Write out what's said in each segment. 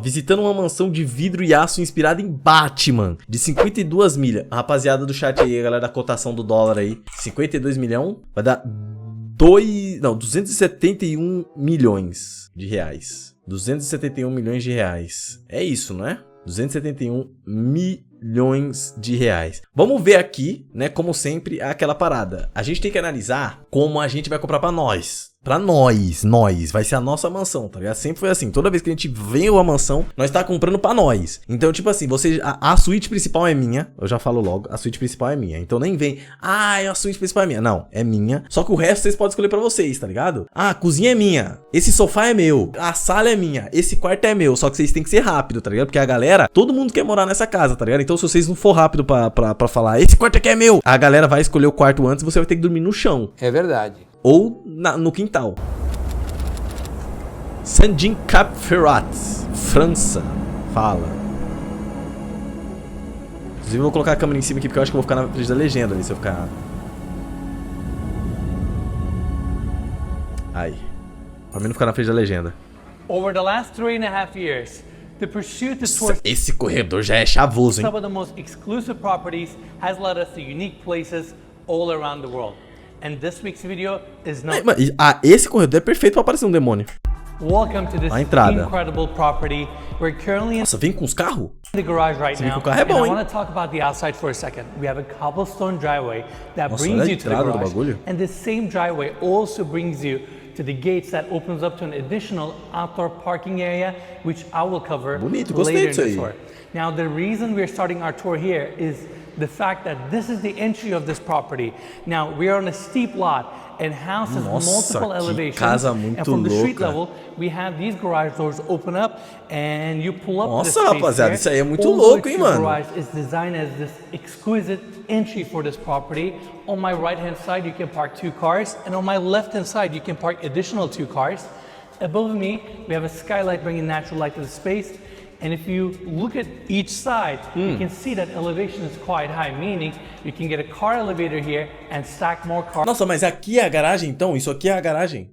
Visitando uma mansão de vidro e aço inspirada em Batman, de 52 milhas. Rapaziada do chat aí, a galera da cotação do dólar aí, 52 milhão, vai dar 271 milhões de reais. 271 milhões de reais. É isso, não é? 271 milhões de reais. Vamos ver aqui, né, como sempre, aquela parada. A gente tem que analisar como a gente vai comprar pra nós. Pra nós, vai ser a nossa mansão, tá ligado? Sempre foi assim, toda vez que a gente vê uma mansão, nós tá comprando pra nós. Então, tipo assim, a suíte principal é minha, eu já falo logo, a suíte principal é minha. Então nem vem, a suíte principal é minha. Não, é minha. Só que o resto vocês podem escolher pra vocês, tá ligado? A cozinha é minha, esse sofá é meu, a sala é minha, esse quarto é meu. Só que vocês têm que ser rápido, tá ligado? Porque a galera, todo mundo quer morar nessa casa, tá ligado? Então se vocês não for rápido pra falar, esse quarto aqui é meu, a galera vai escolher o quarto antes e você vai ter que dormir no chão. É verdade. Ou no quintal. Sandin Cap Ferrat, França. Fala. Inclusive eu vou colocar a câmera em cima aqui porque eu acho que eu vou ficar na frente da legenda ali se eu ficar. Aí. Pra mim não ficar na frente da legenda. Over the last 3.5 years, the pursuit towards esse corredor já é chavoso, hein? some of the most exclusive properties has led us to unique places all around the world. And this week's video is no. Esse corredor é perfeito pra aparecer um demônio. Welcome to this incredible property. We're currently in Nossa, vem com os carros? the garage right now. Com o carro é bom, and I hein? want to talk about the outside for a second. We have a cobblestone driveway that Nossa, brings olha a you to the entrada do garage. bagulho. And this same driveway also brings you to the gates that opens up to an additional outdoor parking area, which I will cover Bonito, later gostei in disso the aí. tour. Now, the reason we're starting our tour here is the fact that this is the entry of this property. Now, we are on a steep lot and house has multiple elevations. Casa and muito from the street louca. level, we have these garage doors open up and you pull up Nossa, this space rapaziada, here. isso aí é muito All louco, which hein, your mano? garage is designed as this exquisite entry for this property. On my right hand side, you can park 2 cars, and on my left hand side, you can park additional 2 cars. Above me, we have a skylight bringing natural light to the space. And if you look at each side, you can see that elevation is quite high, meaning you can get a car elevator here and stack more cars. Nossa, mas aqui é a garagem então? Isso aqui é a garagem?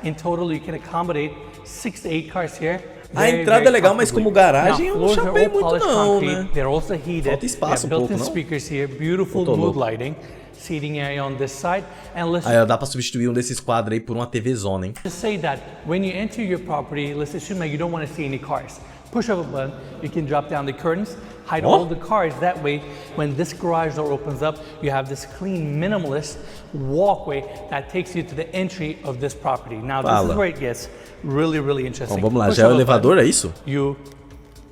In total, you can accommodate 6 to 8 cars here. A entrada é legal, mas como garagem eu não chapei muito não, né? They're also heated. Falta espaço um pouco, built-in não? speakers here, beautiful mood lighting, seating area on this side, and let's Aí dá pra substituir um desses quadros aí por uma TV zona, hein? just say that when you enter your property, let's assume that you don't want to see any cars. Push of a button, you can drop down the curtains, hide all the cars. That way, when this garage door opens up, you have this clean, minimalist walkway that takes you to the entry of this property. Now, this is where it gets really, really interesting. Bom, vamos lá, Push já é o of a elevador, button, é isso? You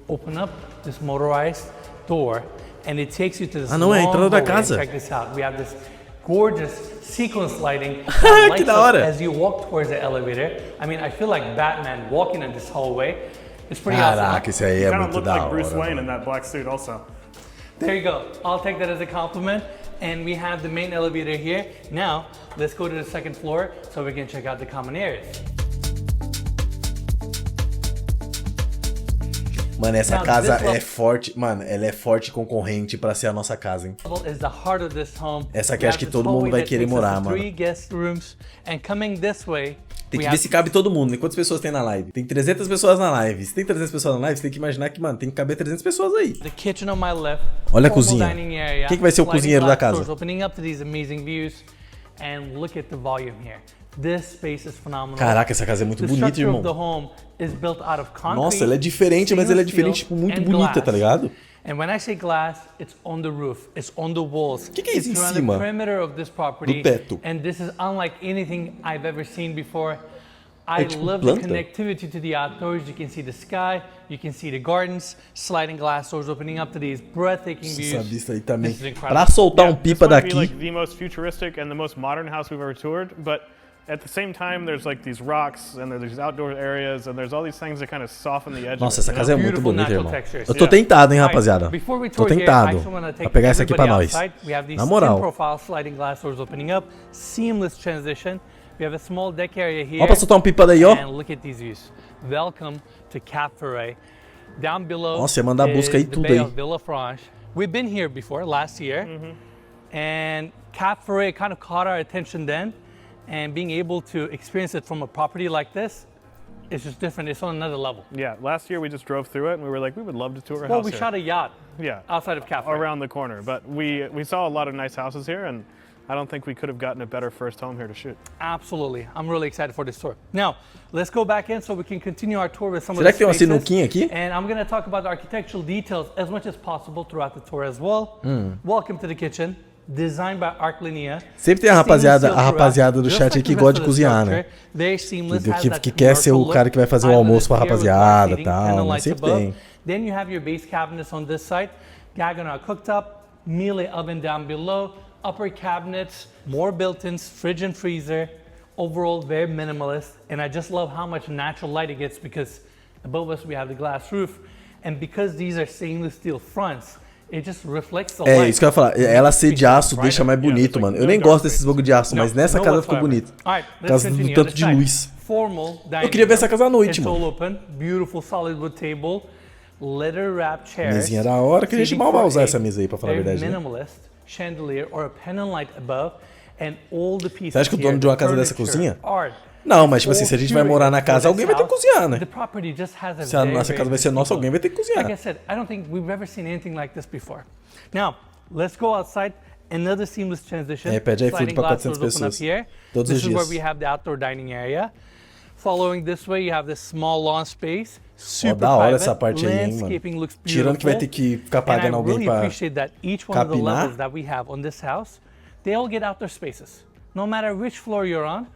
open up this motorized door, and it takes you to this não, é a long entrada da hallway. casa. Check this out. We have this gorgeous sequence lighting that Que lights da up hora. as you walk towards the elevator. I mean, I feel like Batman walking in this hallway. It's pretty awesome. Caraca, isso aí é Kind of muito look da like hora. Bruce Wayne mano. in that black suit also. There you go. I'll take that as a compliment. And we have the main elevator here. Now, let's go to the second floor so we can check out the common areas. Mano, essa Now, casa this é forte. Mano, ela é forte concorrente pra ser a nossa casa, hein? Is the heart of this home. Essa aqui We acho have que this todo mundo hallway vai that querer takes us morar, to mano. 3 guest rooms. And coming this way, Tem que we ver have se cabe todo mundo, né? Quantas pessoas tem na live? Tem 300 pessoas na live. Se tem 300 pessoas na live, você tem que imaginar que, mano, tem que caber 300 pessoas aí. the kitchen on my left. Olha a formal cozinha. dining area, Quem que vai ser o sliding cozinheiro da glass casa? doors Opening up to these amazing views. And look at the volume here. This space is phenomenal. Caraca, essa casa é muito The bonita, structure irmão. of the home is built out of concrete, Nossa, ela é diferente, mas ela é diferente, tipo, muito and bonita, glass. tá ligado? And when I say glass, it's on the roof, it's on the walls. Que é isso em It's around cima the perimeter of this property. do teto? And this is unlike anything I've ever seen before. I tipo love planta? the connectivity to the outdoors. You can see the sky, you can see the gardens, sliding glass doors opening up to these breathtaking views. Essa vista aí também. This is incredible. Pra soltar um This pipa might be daqui. like the most futuristic and the most modern house we've ever toured, but at the same time, there's like these rocks and there's these outdoor areas and there's all these things that kind of soften the edge. Nossa, of it, essa casa é muito Beautiful bonita, natural irmão. textures. Eu tô tentado, hein, Alright, rapaziada. before we Tô tour here, I tentado actually wanna take pra pegar essa aqui pra everybody nós. outside. We have these Na moral. thin profile sliding glass doors opening up, seamless transition. We have a small deck area here. Ó pra soltar um pipa daí, ó. And look at these views. Welcome to Cap Ferret. Down below Nossa, ia mandar busca aí is the tudo Bay aí. of Villefranche. We've been here before, last year. And Cap Ferret kind of caught our attention then. And being able to experience it from a property like this It's just different. It's on another level. Yeah, last year we just drove through it and we were like, we would love to tour a Well, house we here. shot a yacht Yeah, outside of Cafe. around the corner. But we saw a lot of nice houses here, and I don't think we could have gotten a better first home here to shoot. Absolutely. I'm really excited for this tour. Now, let's go back in so we can continue our tour with some Será of que the tem uma spaces. sinuquinha aqui? And I'm going to talk about the architectural details as much as possible throughout the tour as well. Welcome to the kitchen. Designed by Arclinia. Sempre tem a rapaziada do chat aí que gosta de cozinhar, né? Que quer ser o cara que vai fazer o almoço pra rapaziada e tal, né? Sempre tem. Then you have your base cabinets on this side. Diagonal cooktop, melee oven down below, upper cabinets, more built-ins, fridge and freezer. Overall, very minimalist. And I just love how much natural light it gets because above us we have the glass roof. And because these are stainless steel fronts, it just reflects the light. É, isso que eu ia falar. Ela ser de aço deixa mais bonito, mano. Eu nem gosto desses bagulho de aço, mas nessa casa ficou bonito. Por causa do tanto de luz. Eu queria ver essa casa à noite, mano. Open, beautiful solid wood table, leather wrapped chairs. Mesinha da hora, que a gente mal vai usar essa mesa aí, pra falar a verdade. Minimalist chandelier or a pendant light above, and all the pieces. Você acha que o dono de uma casa dessa cozinha? Art. Não, mas tipo assim, se a gente vai morar na casa, alguém vai ter que cozinhar, né? The property just has a Se a nossa casa vai ser nossa, alguém vai ter que cozinhar. Like I said, I don't think we've ever seen anything like this before. Now, let's go outside. Another seamless transition. É, pede iFood pra 400 pessoas. Todos os dias. This is where we have the outdoor dining area. Following this way, you have this small lawn space. Super da hora private. essa parte aí, hein, mano. Landscaping looks beautiful. Tirando que vai ter que ficar pagando alguém really pra appreciate that each one of the capinar. levels that we have on this house, they all get outdoor spaces. No matter which floor you're on,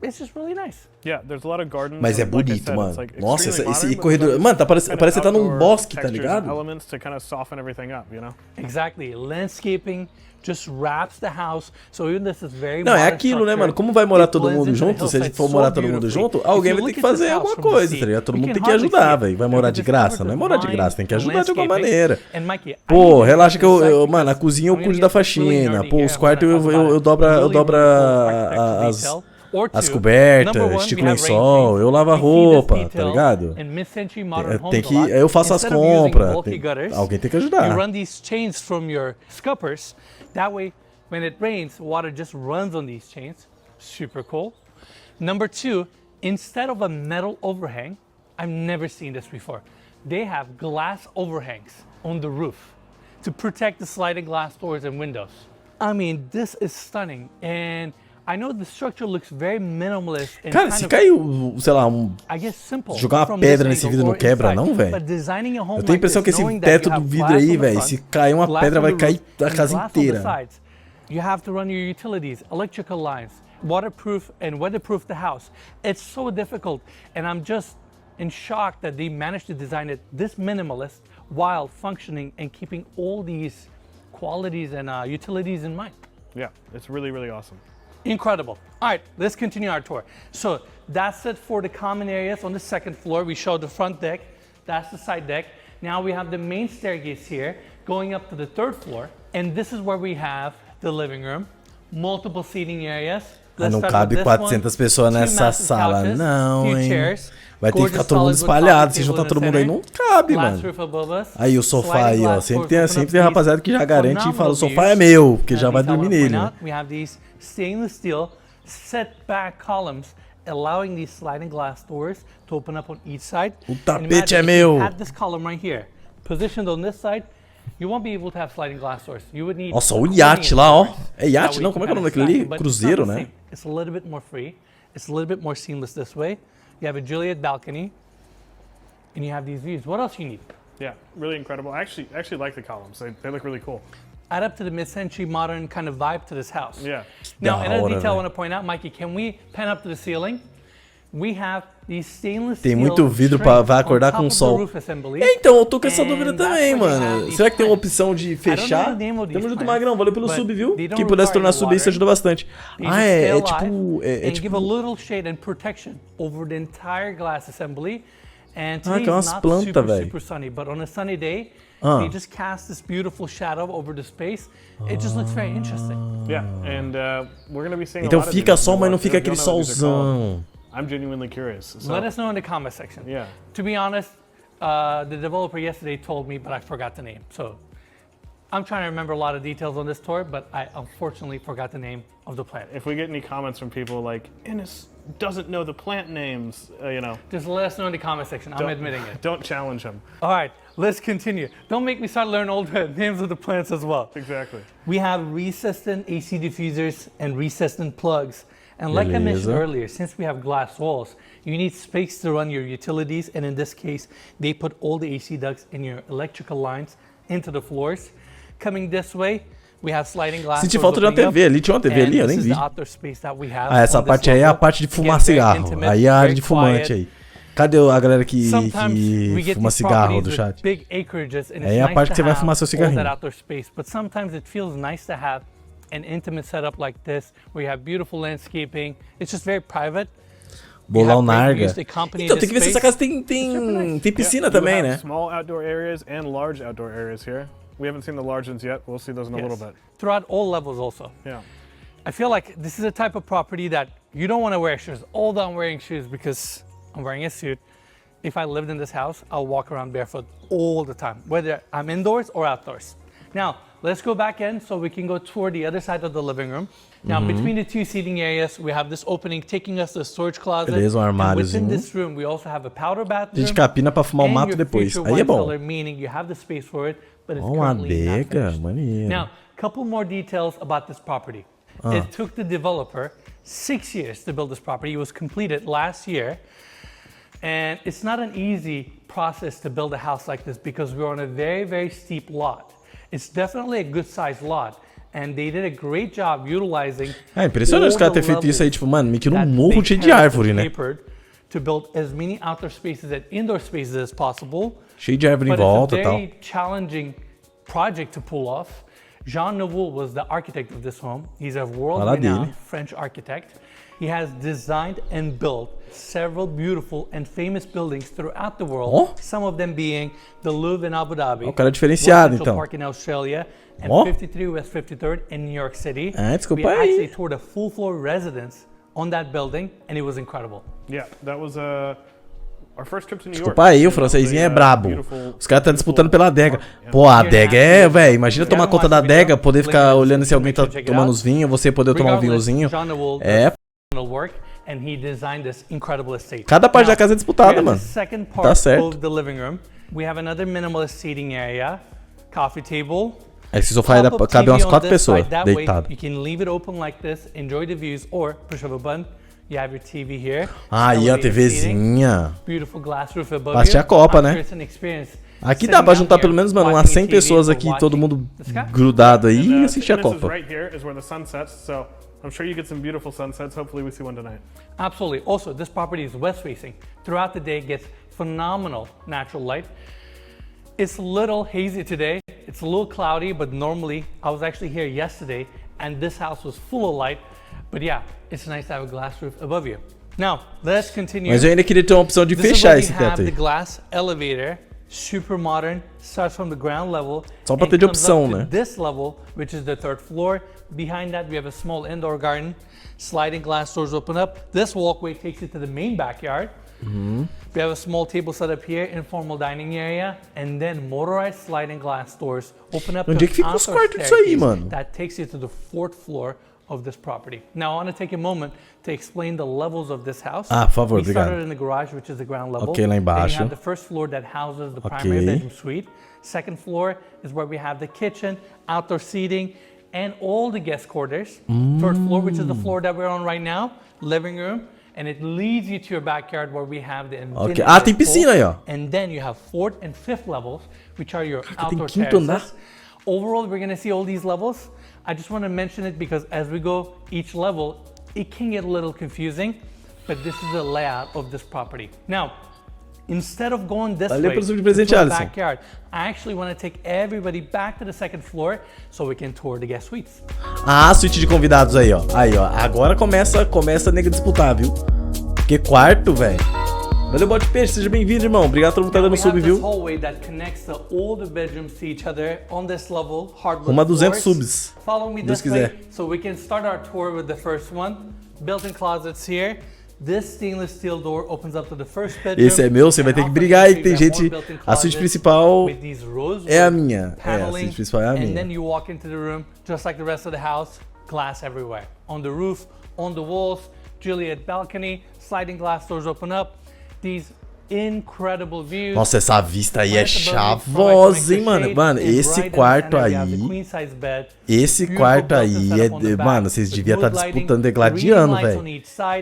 it's just really nice. Yeah, there's a lot of gardens. Mas é and like I bonito, said, mano. it's like Nossa, extremely esse modern, but corredor... there's Mano, parece kind que of você tá num outdoor bosque, tá textures and ligado? elements to kind of soften everything up, you know? Exactly. Landscaping just wraps the house. So even this is very Não, é modern aquilo, né, structure, mano? Como vai morar it todo blends mundo into the junto, se a gente hillside for so morar todo mundo beautifully. junto, If alguém you vai ter look que at this fazer house alguma from the coisa, sea, tá ligado? Todo you mundo can tem que hardly ajudar, see it. velho. Vai You morar can de discover graça, the não é morar de vines graça, tem que and ajudar de alguma landscaping. maneira. And Mikey, Pô, I relaxa que need to go to the eu site mano, a because cozinha eu I'm gonna cuido da get this really faxina. nerdy Pô, here os when I quartos talk about eu it. dobro Really as beautiful architectural detail. cobertas, Number one, estico we have lençol, rain eu lavo a trees. We see this roupa, tá detail ligado? in mid-century modern Tem homes que, a lot. eu faço as Instead of using compras, bulky gutters, alguém tem que you ajudar. run these chains from your scuppers. That way, when it rains, water just runs on these chains. Super cool. Number two, instead of a metal overhang, I've never seen this before. They have glass overhangs on the roof to protect the sliding glass doors and windows. I mean, this is stunning. And I know the structure looks very minimalist and Cara, kind se of, caiu, sei lá, I guess, simple jogar uma from pedra this nesse angle vidro não or quebra inside. não, velho? But designing a home Eu tenho a impressão like que this, esse knowing that teto you do have vidro glass aí, on the velho, front, se cair uma glass pedra on vai the cair roof, a and casa glass on the inteira. sides. You have to run your utilities, electrical lines, waterproof and weatherproof the house. It's so difficult, and I'm just in shock that they managed to design it this minimalist while functioning and keeping all these qualities and utilities in mind. Yeah, it's really, really awesome. Incredible. All right, let's continue our tour. So that's it for the common areas on the second floor. We showed the front deck. That's the side deck. Now we have the main staircase here going up to the third floor. And this is where we have the living room, multiple seating areas. Não cabe 400 pessoas nessa sala, não, hein? Vai ter que ficar todo mundo espalhado. Se juntar todo mundo aí, não cabe, mano. Aí o sofá aí, ó. Sempre tem rapaziada que já garante e fala: o sofá é meu, porque já vai dormir nele. Né? We have these stainless steel set-back columns, allowing these sliding glass doors to open up on each side. O tapete é meu. Have this column right here, positioned on this side. You won't be able to have sliding glass doors. You would need. Nossa, o iate lá, ó. É iate, não? Como é que é o nome daquele ali? Cruzeiro, né? It's a little bit more free. It's a little bit more seamless this way. You have a Juliet balcony, and you have these views. What else you need? Yeah, really incredible. I actually like the columns. They look really cool. Add up to the mid-century modern kind of vibe to this house. Yeah. Now, another detail I want to point out, Mikey, can we pan up to the ceiling? We have these stainless steel. Tem muito vidro pra vai acordar com o sol. Então, eu tô com essa dúvida também, mano. Será que tem uma opção de fechar? Tamo junto, Magrão. Valeu pelo sub, viu? Quem pudesse tornar sub, isso ajuda bastante. Ah, é tipo... É tipo... give a little shade and protection over the entire glass assembly. And que é today's umas not plantas, super sunny, but on a sunny day, they just cast this beautiful shadow over the space. It just looks very interesting. Yeah, and we're gonna be seeing então a lot of fica these. sol, mas não fica aquele solzão. I'm genuinely curious. So. Let us know in the comment section. Yeah. To be honest, the developer yesterday told me, but I forgot the name. So I'm trying to remember a lot of details on this tour, but I unfortunately forgot the name of the planet. If we get any comments from people like, Ennis, doesn't know the plant names, you know. Just let us know in the comment section. I'm admitting it. Don't challenge him. All right, let's continue. Don't make me start learning all the names of the plants as well. Exactly. We have recessed-in AC diffusers and recessed-in plugs. And like I mentioned earlier, since we have glass walls, you need space to run your utilities. And in this case, they put all the AC ducts in your electrical lines into the floors. Coming this way, we have sliding glass. Senti falta de uma TV ali, tinha uma TV ali, eu nem vi. Ah, essa parte aí é a parte de fumar cigarro. Aí é a área de fumante aí. Cadê a galera que fuma cigarro do chat? Aí é a parte que você vai fumar seu cigarrinho. But sometimes it feels nice to have an intimate setup like this, where you have beautiful landscaping. It's just very private. Bolar narga. Então tem que ver se essa casa tem piscina também, né? Small outdoor areas and large outdoor areas here. We haven't seen the large ones yet. We'll see those in a little bit. Throughout all levels also. Yeah. I feel like this is a type of property that you don't want to wear shoes. Although I'm wearing shoes because I'm wearing a suit. If I lived in this house, I'll walk around barefoot all the time, whether I'm indoors or outdoors. Now, let's go back in so we can go toward the other side of the living room. Now, between the two seating areas, we have this opening taking us to the storage closet. Beleza, and within this room, we also have a powder bathroom. Gente capina pra fumar o mato depois. Aí é bom. Meaning you have the space for it, but it's Uma currently not adega, finished. maneiro. Now, couple more details about this property. It took the developer 6 years to build this property. It was completed last year. And it's not an easy process to build a house like this because we're on a very, very steep lot. It's definitely a good sized lot. And they did a great job utilizing. É impressionante os caras terem feito isso aí, tipo, mano, meio que num morro cheio de árvore, né? To build as many outdoor spaces and indoor spaces as possible. Cheio de árvore em volta e tal. It's a very challenging project to pull off. Jean Nouveau was the architect of this home. He's a world-renowned French architect. He has designed and built several beautiful and famous buildings throughout the world. Some of them being the Louvre in Abu Dhabi, o cara é diferenciado, então. Park in Australia, and 53 West 53rd in New York City. Desculpa we aí. actually toured a full floor residence on that building, and it was incredible. Yeah, that was our first trip to New York. Desculpa aí, o francesinho é brabo. Os caras estão disputando pela adega. Pô, a adega é, velho, imagina tomar conta da adega, poder ficar olhando se alguém tá tomando os vinhos, você poder tomar um vinhozinho. Work, and he designed this incredible estate. Cada parte da casa é disputada, mano. Tá certo. Of the living room, we have another minimalist seating area, coffee table. Esse sofá cabe umas 4 pessoas deitado. You can leave it open like this, enjoy the views, or push of a button. You have your TV here. Aí a TVzinha. Beautiful glass roof above Bate a copa, né? Aqui dá pra juntar pelo menos, mano, umas 100 pessoas aqui, todo mundo grudado aí e assistir a Copa. I'm sure you get some beautiful sunsets. Hopefully we see one tonight. Absolutely. Also, this property is west facing. Throughout the day, it gets phenomenal natural light. It's a little hazy today. It's a little cloudy, but normally, I was actually here yesterday and this house was full of light. But yeah, it's nice to have a glass roof above you. Now, let's continue. Mas eu ainda queria ter uma opção de fechar esse teto aí. The glass elevator, super modern, starts from the ground level. Só pra ter de opção, né? This level, which is the 3rd floor. Behind that, we have a small indoor garden. Sliding glass doors open up. This walkway takes you to the main backyard. We have a small table set up here, informal dining area, and then motorized sliding glass doors open up to Onde é que fica os quartos disso aí, mano? That takes you to the 4th floor of this property. Now, I want to take a moment to explain the levels of this house. Por favor, we started in the garage, which is the ground level. Ok, lá embaixo. Then you have the 1st floor that houses the primary bedroom suite. 2nd floor is where we have the kitchen, outdoor seating, and all the guest quarters. 3rd floor, which is the floor that we're on right now, living room, and it leads you to your backyard where we have the tem piscina aí, ó. And then you have 4th and 5th levels, which are your outdoor terraces. Overall, we're gonna see all these levels. I just want to mention it because as we go each level, it can get a little confusing, but this is the layout of this property. Now, instead of going this way to the backyard, I actually want to take everybody back to the 2nd floor so we can tour the guest suites. Suíte de convidados aí, ó. Aí, ó. Agora começa a nega disputar, viu? Porque quarto, velho. Valeu, Bote Peixe. Seja bem-vindo, irmão. Obrigado por todo mundo que tá dando sub, viu? Rumo a 200 subs. Follow me this way so we can start our tour with the first one. Built-in closets here. This stainless steel door opens up to the first bedroom. Esse é meu, você vai ter que brigar aí, que tem gente. A suíte principal é a minha. A suíte principal é a minha. And then you walk into the room just like the rest of the house, glass everywhere. On the roof, on the walls, Juliet balcony, sliding glass doors open up. These incredible views. Nossa, essa vista aí é chavosa, hein, mano? Mano, esse quarto aí... Esse quarto aí é... Mano, vocês deviam estar disputando, degladiando, velho.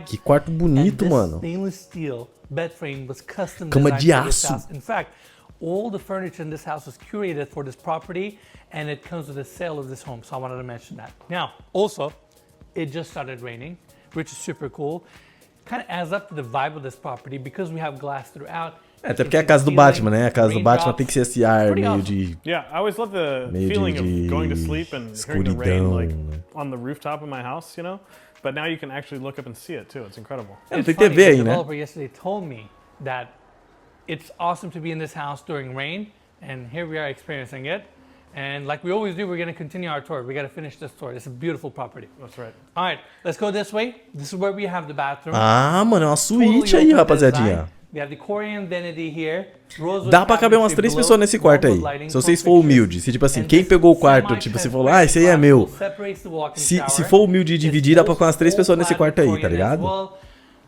Que quarto bonito, mano. Cama de aço. All the furniture in this house was curated for this property, and it comes with the sale of this home. So I wanted to mention that. Now, also, it just started raining, which is super cool. Kind of adds up to the vibe of this property because we have glass throughout. É, até porque é a casa do Batman, né? A casa do Batman tem que ser esse ar meio de... Yeah, I always love the feeling of going to sleep and hearing the rain like on the rooftop of my house, you know? But now you can actually look up and see it too. It's incredible. É, tem TV aí, né? The developer yesterday told me that it's awesome to be in this house during rain, and here we are experiencing it. And like we always do, we're going to continue our tour. We got to finish this tour. It's a beautiful property. That's right. All right, let's go this way. This is where we have the bathroom. Ah, mano, é uma suíte aí, rapaziadinha. We have the Korean vanity here. Dá pra caber umas 3 pessoas nesse quarto aí. Se vocês for humildes. Se tipo assim, quem pegou o quarto, tipo, se for lá, esse aí é meu. Se for humilde e dividir, dá pra colocar umas 3 pessoas nesse quarto aí, tá ligado?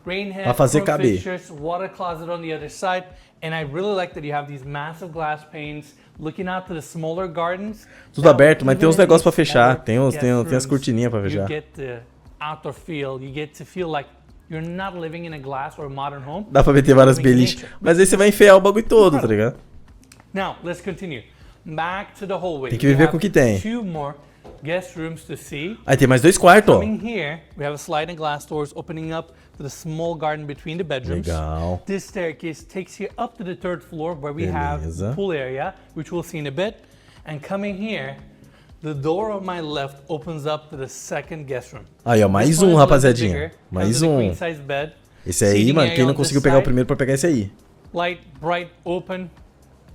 Pra fazer caber. Water closet on the other side. And I really like that you have these massive glass panes looking out to the smaller gardens. Tudo aberto, mas tem uns negócios pra fechar. Tem as cortininhas pra fechar. You get the outdoor feel. You get to feel like you're not living in a glass or a modern home. Dá pra meter várias beliches. Mas aí você vai enfiar o bagulho todo, tá ligado? Now, let's continue. Back to the hallway. Tem que viver com o que tem. Two more guest rooms to see. Aí tem mais 2 quartos, ó. Coming here, we have a sliding glass doors opening up to the small garden between the bedrooms. Legal. This staircase takes you up to the 3rd floor where we have the pool area, which we'll see in a bit. And coming here, the door on my left opens up to the 2nd guest room. Aí, ó, mais um, rapaziadinha. Mais um. Esse aí, mano, quem não conseguiu pegar o primeiro, pode pegar esse aí. Light, bright, open.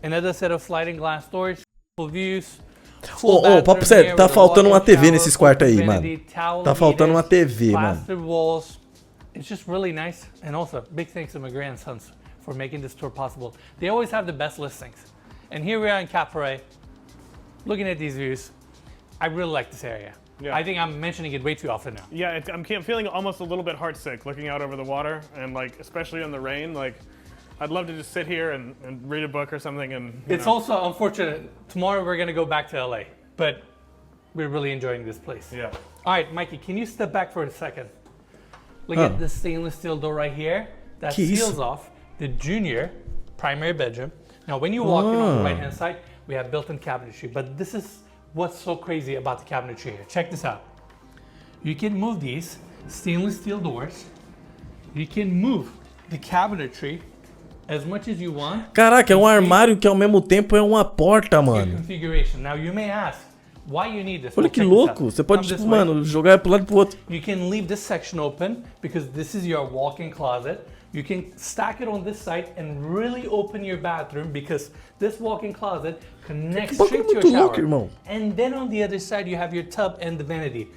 Another set of sliding glass doors, full views. Ô, papo sério, tá faltando uma TV nesses quartos aí, mano. Tá faltando uma TV, mano. It's just really nice, and also big thanks to my grandsons for making this tour possible. They always have the best listings. And here we are in Caporet, looking at these views. I really like this area. Yeah. I think I'm mentioning it way too often now. Yeah, I'm feeling almost a little bit heartsick looking out over the water, and like especially in the rain. Like, I'd love to just sit here and read a book or something. And it's also unfortunate. Tomorrow we're gonna go back to LA, but we're really enjoying this place. Yeah. All right, Mikey, can you step back for a second? Look at this stainless steel door right here that seals off the junior primary bedroom. Now, when you walk in on the right-hand side, we have built-in cabinetry, but this is what's so crazy about the cabinetry here. Check this out. You can move these stainless steel doors. You can move the cabinetry as much as you want. Caraca, é um armário que ao mesmo tempo é uma porta, mano. Configuration. Now, you may ask, why you need this? Olha que louco, você pode, tipo, mano, jogar pro lado e pro outro. You can leave this section open because this is your walk-in closet. You can stack it on this side and really open your bathroom because this walk-in closet connects straight to your shower. Louco, irmão. And then on the other side you have your tub and the vanity.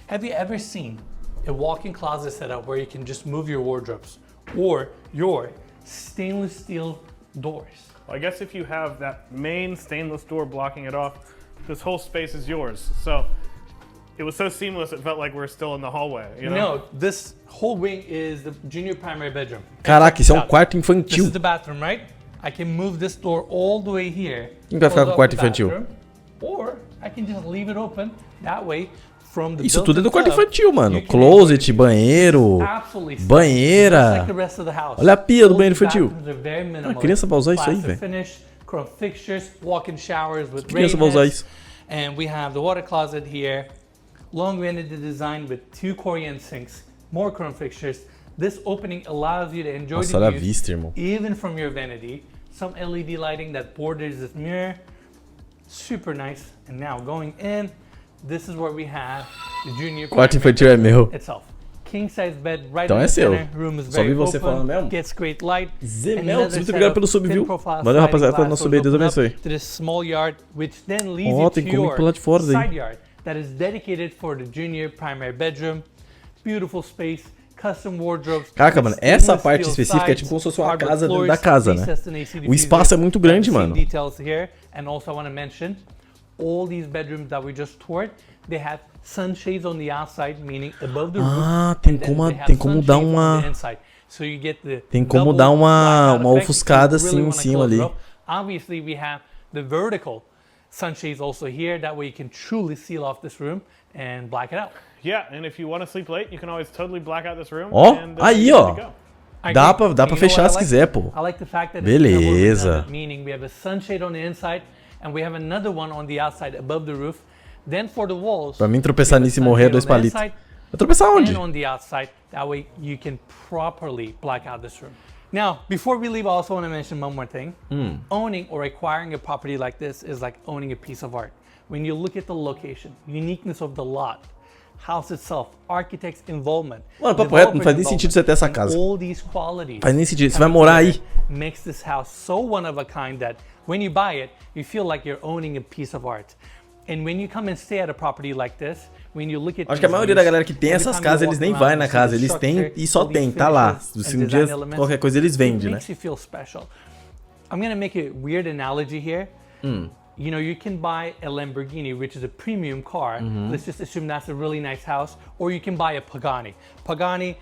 Have you ever seen a walk-in closet setup where you can just move your wardrobes or your stainless steel doors? Well, I guess if you have that main stainless door blocking it off, this whole space is yours. So it was so seamless, it felt like we're still in the hallway. You know? No, this whole wing is the junior primary bedroom. Caraca, isso é um quarto infantil. This is the bathroom, right? I can move this door all the way here. Quem vai ficar com o quarto infantil? Or I can just leave it open that way. Isso tudo é do quarto infantil, mano. Closet, banheiro, banheira. Olha a pia do banheiro infantil. A criança vai usar isso aí, velho. Chrome fixtures, walk-in showers with criança vai usar isso. And we have the water closet here. Long vanity design with 2 Korean sinks, more chrome fixtures. This opening allows you to enjoy the views even from your vanity. Some LED lighting that borders this mirror. Super nice. And now going in, this is where we have the junior quarto infantil é meu. Itself. King size bed right então in é the seu. center. Room is Só vi você falando mesmo. Gets great light. Zemelts, muito obrigado pelo sub, viu? Valeu, rapaziada, pelo nosso sub. Deus abençoe. Ó, tem como ir pro lado de fora daí. That is dedicated for the junior primary bedroom. Beautiful space. Custom wardrobes. Caraca, mano, essa parte específica é tipo como se fosse uma casa dentro da casa, né? O espaço é muito grande, mano. all these bedrooms that we just toured, they have sunshades on the outside, meaning above the roof. Ah, tem como dar uma... So you get the Tem como dar uma ofuscada assim em cima ali. Obviously, we have the vertical sunshades also here. That way you can truly seal off this room and black it out. Yeah, and if you want to sleep late, you can always totally black out this room. Ó, and, aí ó. Dá pra fechar se quiser, pô. I like the fact that Beleza. Meaning we have a sunshade on the inside and we have another one on the outside above the roof. Then for the walls. Pra mim tropeçar nisso e morrer 2 palitos. Vai tropeçar onde? And on the outside. That way you can properly black out this room. Now, before we leave, I also want to mention one more thing. Owning or acquiring a property like this is like owning a piece of art. When you look at the location, uniqueness of the lot, house itself, architect's involvement. Mano, papo reto, não faz nem sentido você ter essa casa. All these qualities. Faz nem sentido, você vai morar aí. Makes this house so one of a kind that when you buy it, you feel like you're owning a piece of art. And when you come and stay at a property like this, when you look at acho que a maioria da galera que tem essas casas, eles nem vai na casa, eles têm e só tem, tá lá. Se um dia qualquer coisa eles vendem, né? Makes you feel special. I'm gonna make a weird analogy here. You know, you can buy a Lamborghini, which is a premium car. Let's just assume that's a really nice house. Or you can buy a Pagani. Pagani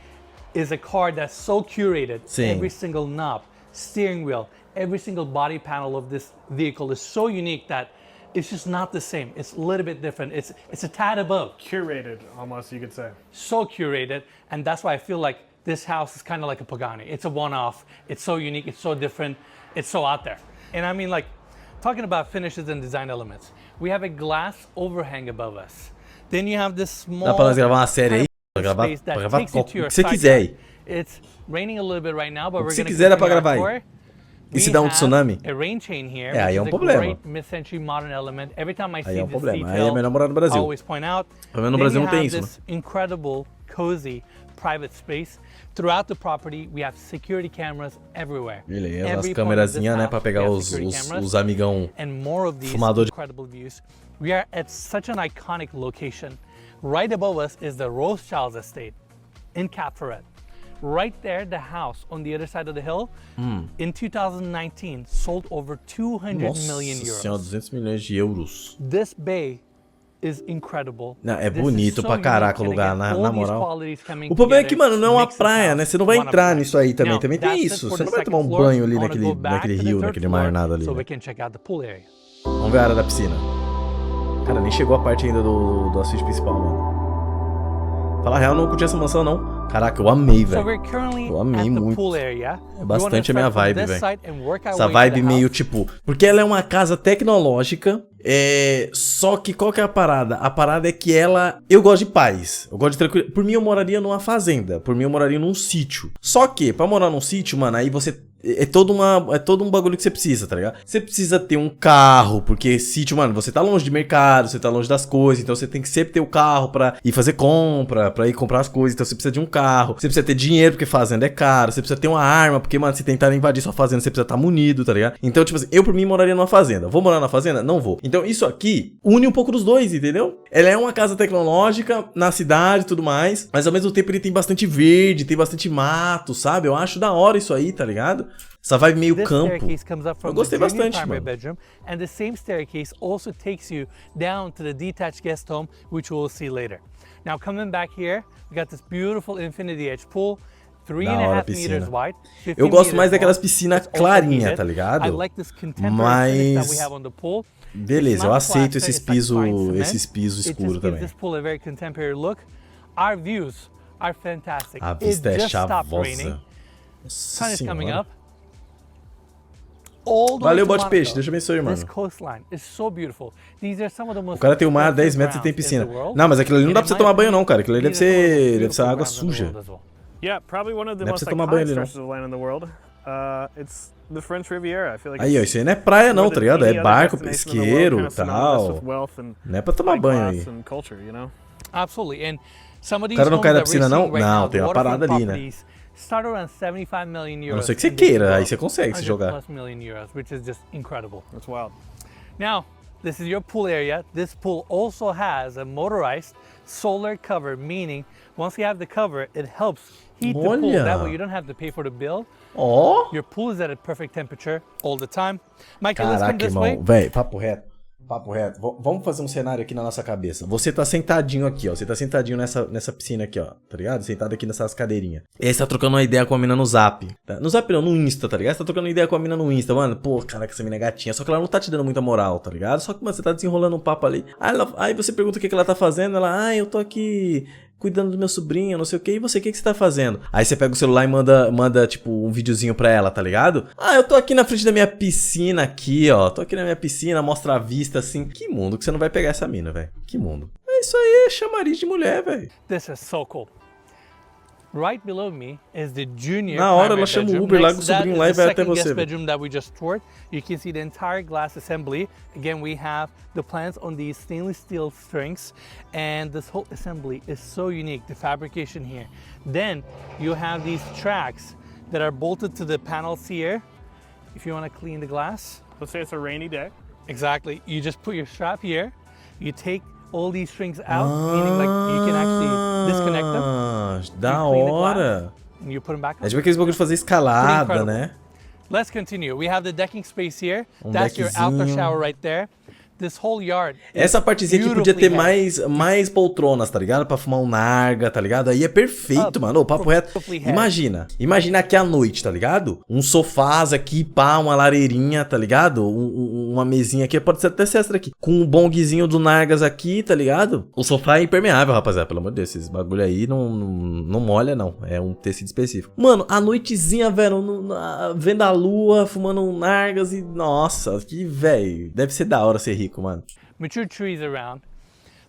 is a car that's so curated. Sim. Every single knob, steering wheel, every single body panel of this vehicle is so unique that it's just not the same. It's a little bit different. It's a tad above. Curated, almost, you could say. So curated, and that's why I feel like this house is kind of like a Pagani. It's a one-off. It's so unique. It's so different. It's so out there. And I mean, like, talking about finishes and design elements, we have a glass overhang above us. Then you have this small. Dá pra nós gravar uma série aí? Pra gravar o que você quiser aí. It's raining a little bit right now, but we're se gonna quiser dá pra gravar aí. E se dá um tsunami? A rain chain here, aí é um problema. Mid-century modern element. Every time I see aí é um this problema. detail, aí é melhor morar no Brasil. I always point out. Pelo menos no Brasil não tem isso, né? Incredible, cozy private space. Throughout the property, we have security cameras everywhere. Beleza, as câmerazinhas, né, pra pegar os amigão fumador de... incredible views. We are at such an iconic location. Right above us is the Rothschild's estate in Capferet. Right there, the house on the other side of the hill, in 2019, sold over 200 million euros. Senhora, 200 milhões de euros. This bay is incredible. Não, é bonito pra caraca o lugar, na moral. O problema é que, mano, não é uma praia, né? Você não vai entrar nisso aí também. Também tem isso. Você não vai tomar um banho ali naquele rio, naquele mar, nada ali. Né? Vamos ver a área da piscina. Cara, nem chegou a parte ainda do assist principal, mano. Falar a real, não curti essa mansão, não. Caraca, eu amei, velho. Eu amei muito. É bastante a minha vibe, velho. Essa vibe meio tipo... Porque ela é uma casa tecnológica. Só que qual que é a parada? A parada é que ela... Eu gosto de paz. Eu gosto de tranquilo. Por mim, eu moraria numa fazenda. Por mim, eu moraria num sítio. Só que, pra morar num sítio, mano, aí você... É todo um bagulho que você precisa, tá ligado? Você precisa ter um carro, porque sítio, mano, você tá longe de mercado, você tá longe das coisas, então você tem que sempre ter o carro pra ir fazer compra, pra ir comprar as coisas, então você precisa de um carro, você precisa ter dinheiro, porque fazenda é caro, você precisa ter uma arma, porque, mano, se tentar invadir sua fazenda, você precisa estar munido, tá ligado? Então, tipo assim, eu por mim moraria numa fazenda. Vou morar na fazenda? Não vou. Então, isso aqui une um pouco dos dois, entendeu? Ela é uma casa tecnológica, na cidade e tudo mais, mas ao mesmo tempo ele tem bastante verde, tem bastante mato, sabe? Eu acho da hora isso aí, tá ligado? Essa vibe meio campo. Eu gostei bastante, mano. Bedroom, and the same staircase also takes you down to the detached guest home, which we'll see later. Now coming back here, we got this beautiful infinity edge pool, 3.5 meters wide. Eu gosto mais daquelas piscinas clarinhas, tá ligado? Mas beleza, eu aceito esses pisos escuros também. A vista é chavosa. Nossa senhora. Valeu, bote peixe. Deixa eu abençoe, mano. O cara tem o mar a 10 metros e tem piscina. Não, mas aquilo ali não dá pra você tomar banho, não, cara. Aquilo ali deve ser água suja. Yeah, probably one of the most iconic stretches of land in the world. It's the French Riviera. I feel like aí, ó, isso aí não é praia, não, tá ligado? É barco, pesqueiro e tal. Não é pra tomar banho aí. O cara não cai da piscina, não? Não, tem uma parada ali, né? Start around 75 million euros. A não ser que você queira, aí você consegue se jogar. Million euros, which is just incredible. That's wild. Now, this is your pool area. This pool also has a motorized solar cover, meaning once you have the cover, it helps heat the pool. That way you don't have to pay for the bill. Ó. Your pool is at a perfect temperature all the time. Michael, let's come this way. Véi, papo reto. papo reto. Vamos fazer um cenário aqui na nossa cabeça. Você tá sentadinho aqui, ó. Você tá sentadinho nessa piscina aqui, ó. Tá ligado? Sentado aqui nessas cadeirinhas. E aí você tá trocando uma ideia com a mina no Zap. Tá? No Zap não, no Insta, tá ligado? Você tá trocando uma ideia com a mina no Insta, mano. Pô, caraca, essa mina é gatinha. Só que ela não tá te dando muita moral, tá ligado? Só que, mano, você tá desenrolando um papo ali. Aí você pergunta o que ela tá fazendo. Ela, eu tô aqui cuidando do meu sobrinho, não sei o que. E você, o que você tá fazendo? Aí você pega o celular e manda, tipo, um videozinho pra ela, tá ligado? Eu tô aqui na frente da minha piscina aqui, ó. Tô aqui na minha piscina, mostra a vista, assim. Que mundo que você não vai pegar essa mina, velho. Que mundo. É isso aí, é chamariz de mulher, velho. This is so cool. Right below me is the junior Na hora primary ela chama o bedroom. Uber, Next larga o to that sobrinho is lá e the vai até second você, guest velho. bedroom that we just toured. You can see the entire glass assembly. Again, we have the plants on these stainless steel strings, and this whole assembly is so unique, the fabrication here. Then you have these tracks that are bolted to the panels here. If you want to clean the glass. Let's say it's a rainy day. Exactly. You just put your strap here. You take all these strings out, meaning like you can actually disconnect them. Da You clean the hora. glass, and you put them back on. É tipo aqueles bagulho de fazer escalada, né? Let's continue. We have the decking space here. That's your outdoor deckzinho. shower right there. This whole yard. Essa partezinha aqui podia ter mais poltronas, tá ligado? Pra fumar um narga, tá ligado? Aí é perfeito, mano. Ô, papo reto. Imagina aqui à noite, tá ligado? Um sofás aqui, pá, uma lareirinha, tá ligado? Uma mesinha aqui, pode ser até ser extra aqui. Com um bongzinho do nargas aqui, tá ligado? O sofá é impermeável, rapaziada. Pelo amor de Deus, esses bagulho aí não molha, não. É um tecido específico. Mano, à noitezinha, velho, vendo a lua, fumando um nargas e... Nossa, que, velho, deve ser da hora ser rico. Man. Mature trees around.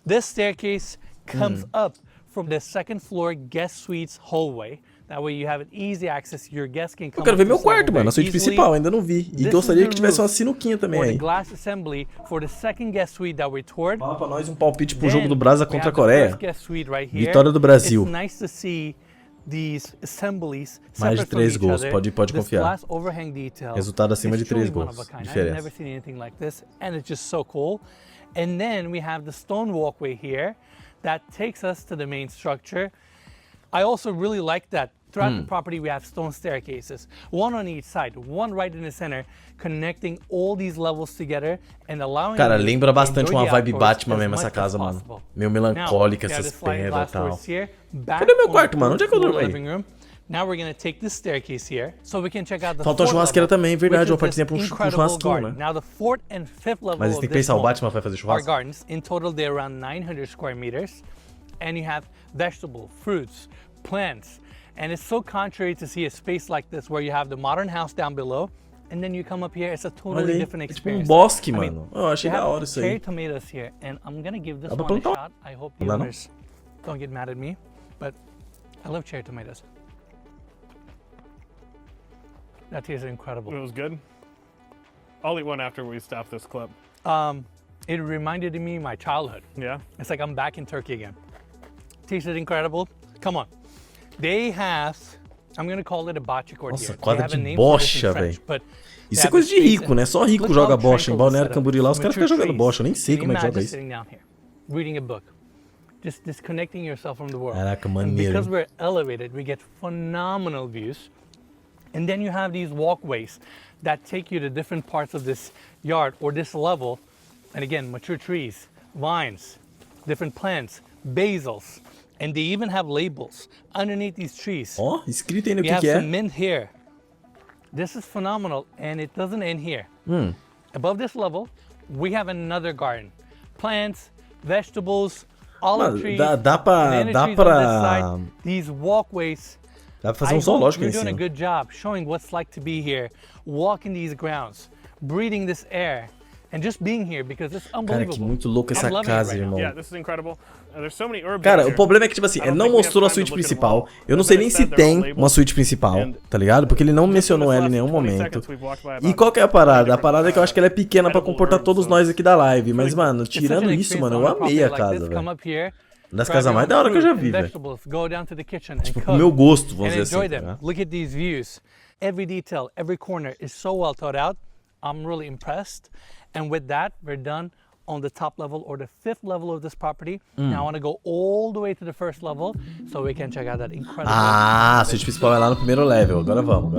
This staircase comes up from the second floor guest suite's hallway. That way you have an easy access. Your guests can come. Eu quero ver meu quarto, mano, a suíte principal, ainda não vi. E gostaria que tivesse uma sinuquinha também aí. Glass assembly for the second guest suite that we toured. Fala pra nós um palpite pro jogo do Brasa contra a Coreia. Vitória do Brasil. It's nice to see these assemblies mais de 3 gols, pode confiar. Resultado acima de 3 gols. Diferença. I've never seen anything like this, and it's just so cool. And then we have the stone walkway here that takes us to the main structure. I also really like that throughout the property we have stone staircases, one on each side, one right in the center, connecting all these levels together and allowing. Cara, lembra bastante uma vibe Batman mesmo essa casa, mano. Meio melancólica essas pedras e tal. Cadê meu quarto, mano? Onde é que eu durmo aí? Now we're gonna take this staircase here, so we can check out the Falta a churrasqueira também, verdade, uma partezinha pra um churrasquinho, né? Now the fourth and fifth level. Mas tem que pensar, o Batman vai fazer churrasco? Our gardens, in total they're around 900 square meters, and you have vegetable, fruits, plants, and it's so contrary to see a space like this where you have the modern house down below, and then you come up here, it's a totally different experience. Tipo bosque, mano. Eu achei da hora isso aí. Cherry tomatoes here, and I'm gonna give this one a shot. I hope the owners don't get mad at me, but I love cherry tomatoes. That tastes incredible. It was good. I'll eat one after we stop this clip. It reminded me of my childhood. Yeah? It's like I'm back in Turkey again. Tasted incredible. Come on. They have, I'm gonna call it a bocce court here. Nossa, quadra de bocha, velho. Isso é coisa de rico, né? Só rico joga bocha. Em Balneário Camboriú lá, os caras ficam jogando bocha. Eu nem sei como é que joga isso. Reading a book. Just disconnecting yourself from the world. Caraca, maneiro. Because we're elevated, we get phenomenal views. And then you have these walkways that take you to different parts of this yard or this level. And again, mature trees, vines, different plants, basils. And they even have labels underneath these trees. Ó, escrito aí no que é. We have some mint here. This is phenomenal, and it doesn't end here. Above this level, we have another garden. Plants, vegetables, olive trees. Dá pra... These walkways. Dá pra fazer zoológico em cima. You're doing a good job showing what's like to be here, walking these grounds, breathing this air, and just being here because it's unbelievable. Cara, que muito louco essa casa, irmão. Yeah, this is incredible. There's so many herbs. Cara, o problema é que, tipo assim, ele não mostrou a suíte principal. Eu não sei nem se tem uma suíte principal, tá ligado? Porque ele não mencionou ela em nenhum momento. E qual que é a parada? A parada é que eu acho que ela é pequena pra comportar todos nós aqui da live. Mas, mano, tirando isso, mano, eu amei a casa, velho. Das casas mais da hora que eu já vi, velho. Tipo, pro meu gosto, vamos dizer assim. Né? Look at these views. Every detail, every corner is so well thought out. I'm really impressed. And with that, we're done on the top level or the fifth level of this property. Now I want to go all the way to the first level so we can check out that incredible. Ah, a suíte principal é lá no primeiro level. Agora vamos,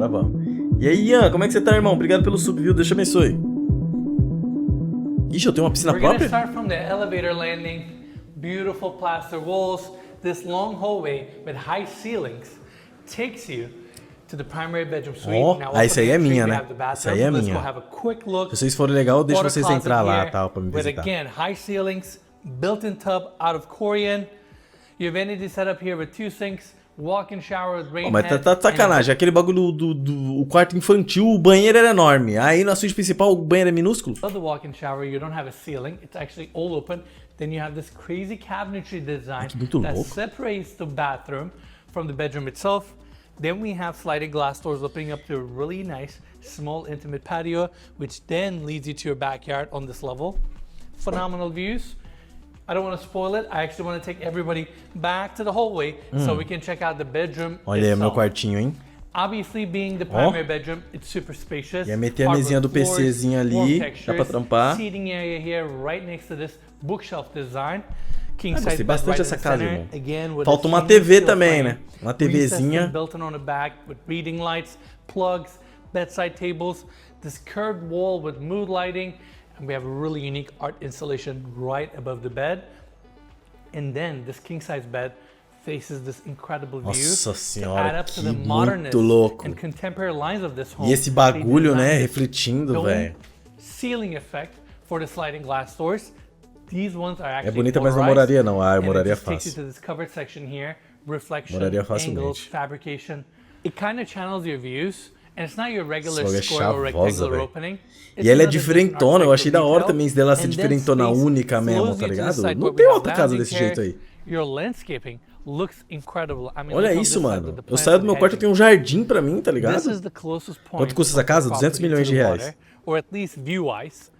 E aí, Ian, como é que você tá, irmão? Obrigado pelo sub, viu? Deus te abençoe. Ixi, eu tenho uma piscina We're gonna própria? start from the elevator landing. Beautiful plaster walls. This long hallway with high ceilings takes you to the primary bedroom suite. Ó, Now, ah, essa aí é minha, né? we have the bathroom. Essa aí é Let's minha. go have a quick look. Se vocês forem legal, eu deixo Water vocês closet entrar lá, here tal, pra me with, visitar. again, high ceilings, built-in tub out of Korean. Your vanity setup here with 2 sinks, walk-in shower with rain Ó, mas head, tá de sacanagem. Aquele bagulho o quarto infantil, o banheiro era enorme. Aí na suíte principal, o banheiro é minúsculo. Above the walk-in shower, you don't have a ceiling. It's actually all open. Then you have this crazy cabinetry design muito that louco. separates the bathroom from the bedroom itself. Then we have sliding glass doors opening up to a really nice, small, intimate patio, which then leads you to your backyard on this level. Phenomenal views. I don't want to spoil it. I actually want to take everybody back to the hallway so we can check out the bedroom Olha aí, meu itself. quartinho, hein? Obviously, being the primary bedroom, it's super spacious. Ia meter a mesinha do Hardwood floors, PCzinho ali, warm dá textures, pra trampar. Seating area here, right next to this bookshelf design. King Gostei size bed bastante right dessa in the casa, center. irmão. Again, with Falta a uma stainless TV steel também, frame, né? Uma recessed TVzinha. and built-in on the back with reading lights, plugs, bedside tables, this curved wall with mood lighting, and we have a really unique art installation right above the bed. And then this king size bed faces this incredible view Nossa to senhora, add up to que the modernist muito louco. and contemporary lines of this home. E esse bagulho, They né, designed refletindo, dome velho. ceiling effect for the sliding glass doors. These ones are É actually bonita, mas não polarized, moraria não. Ah, eu and it moraria just takes you fácil. to this covered section here, reflection, Moraria angles, facilmente. fabrication. It kind of channels your views, and it's not your regular Só é square or chavosa, rectangular velho. opening. E ela é It's another different diferentona, eu achei da hora architectural também isso dela ser detail. diferentona, And then única space mesmo, flows tá you to the ligado? side Não where tem we have outra casa lounging desse chairs. jeito aí. Your landscaping looks incredible. I mean, Olha look on isso, this side mano. with the Eu plants saio do and meu quarto, eu hedging. tenho um jardim pra mim, tá This ligado? is the closest point Quanto custa essa of the casa? 200 property milhões to de the reais. water, or at least view-wise.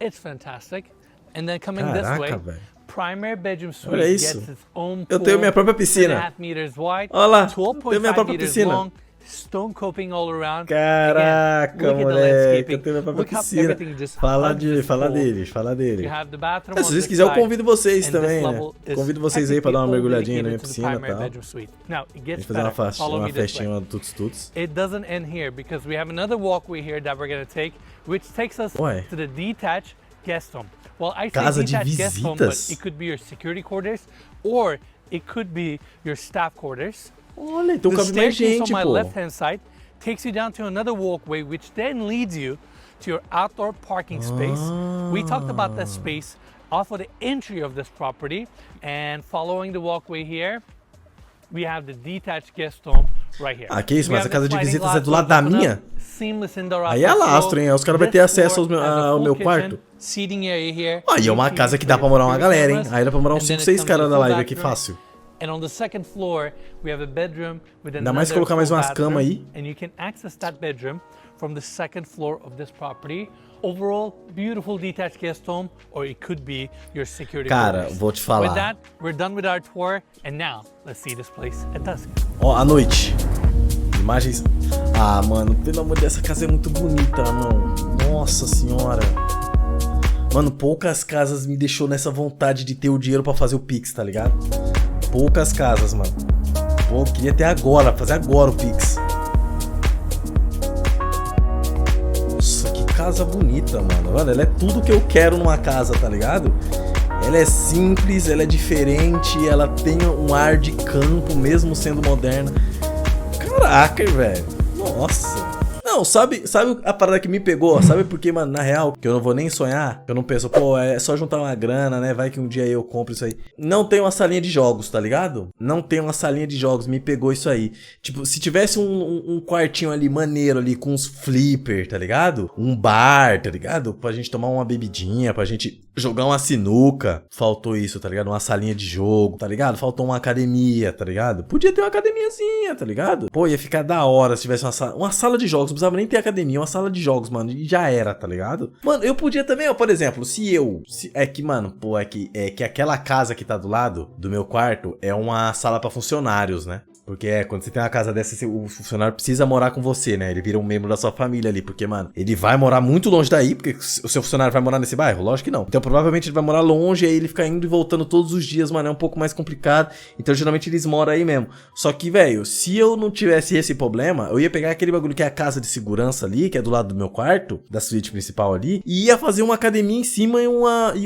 It's fantastic. And then coming this Caraca, way, velho. primary bedroom suite Olha gets isso. its own Eu tenho minha própria piscina. 3.5 meters wide, Olha lá, tenho minha 12.5 própria meters piscina. long, stone coping all around. Caraca, Again, look at the moleque, landscaping. eu tenho minha própria Look how piscina. everything just Fala hugs this pool. dele. You have the bathroom É, on se vocês this quiserem, eu side, convido vocês and também, this né? level is Convido vocês aí pra dar uma technically all mergulhadinha na minha dedicated to the piscina e primary tal. bedroom suite. Now, it A gets gente fazer uma, better. Follow uma me this way. festinha, uma tuts-tuts. It doesn't end here because we have another walkway here that we're going to take, which takes us Ué. to the detached guest home. Well, I say Casa de detached guest home, but visitas? it could be your security quarters or it could be your staff quarters. Olha, então The cabe mais staircase gente, on my pô. left-hand side takes you down to another walkway, which then leads you to your outdoor parking space. We talked about that space off of the entry of this property, and following the walkway here, we have the detached guest home right here. Ah, que isso, We mas have a casa the de sliding visitas é glass do lado doors da open minha? up, seamless indoor Aí é outdoor lastro, flow. hein? Aí os caras vão This ter acesso floor ao has a ao full meu kitchen, quarto. seating area here. Aí é uma Meeting casa que dá for pra morar uma security galera, hein? cameras. Aí dá pra morar uns And then 5, it 6 comes to caras the da full live aqui bathroom. fácil. And on the second floor, we have a bedroom with Ainda mais se another colocar mais full umas bathroom, camas aí. and you can access that bedroom from the second floor of this property. Overall, beautiful detached guest home, or it could be your security Cara, quarters. vou te With falar. that, we're done with our tour, and now let's see this place at dusk. Ó, à noite. Imagens. Ah, mano, pelo amor de Deus, essa casa é muito bonita, mano. Nossa senhora. Mano, poucas casas me deixou nessa vontade de ter o dinheiro pra fazer o Pix, tá ligado? Poucas casas, mano. Pô, queria ter agora, fazer agora o Pix. Nossa, que casa bonita, mano. Olha, ela é tudo que eu quero numa casa, tá ligado? Ela é simples, ela é diferente, ela tem um ar de campo, mesmo sendo moderna. Caraca, velho. Nossa. Não, sabe a parada que me pegou? Sabe por que, mano, na real, que eu não vou nem sonhar? Que eu não penso, pô, é só juntar uma grana, né? Vai que um dia eu compro isso aí. Não tem uma salinha de jogos, tá ligado? Não tem uma salinha de jogos, me pegou isso aí. Tipo, se tivesse um quartinho ali, maneiro ali, com uns flipper, tá ligado? Um bar, tá ligado? Pra gente tomar uma bebidinha, pra gente jogar uma sinuca. Faltou isso, tá ligado? Uma salinha de jogo, tá ligado? Faltou uma academia, tá ligado? Podia ter uma academiazinha, tá ligado? Pô, ia ficar da hora se tivesse uma sala de jogos. Não precisava nem ter academia, uma sala de jogos, mano. E já era, tá ligado? Mano, eu podia também, ó, por exemplo, é que, mano, pô, é que aquela casa que tá do lado do meu quarto é uma sala pra funcionários, né? Porque quando você tem uma casa dessa, o funcionário precisa morar com você, né? Ele vira um membro da sua família ali. Porque, mano, ele vai morar muito longe daí, porque o seu funcionário vai morar nesse bairro? Lógico que não. Então, provavelmente ele vai morar longe, aí ele fica indo e voltando todos os dias, mano. É um pouco mais complicado. Então, geralmente eles moram aí mesmo. Só que, velho, se eu não tivesse esse problema, eu ia pegar aquele bagulho que é a casa de segurança ali, que é do lado do meu quarto, da suíte principal ali, e ia fazer uma academia em cima e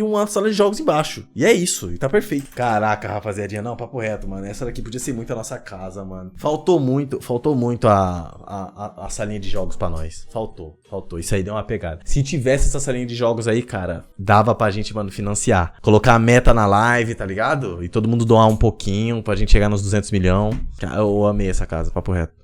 uma sala de jogos embaixo. E é isso, e tá perfeito. Caraca, rapaziadinha, não, papo reto, mano. Essa daqui podia ser muito a nossa casa, mano. Faltou muito a salinha de jogos pra nós. Faltou. Isso aí deu uma pegada. Se tivesse essa salinha de jogos aí, cara, dava pra gente, mano, financiar. Colocar a meta na live, tá ligado? E todo mundo doar um pouquinho pra gente chegar nos 200 milhões. Eu amei essa casa, papo reto.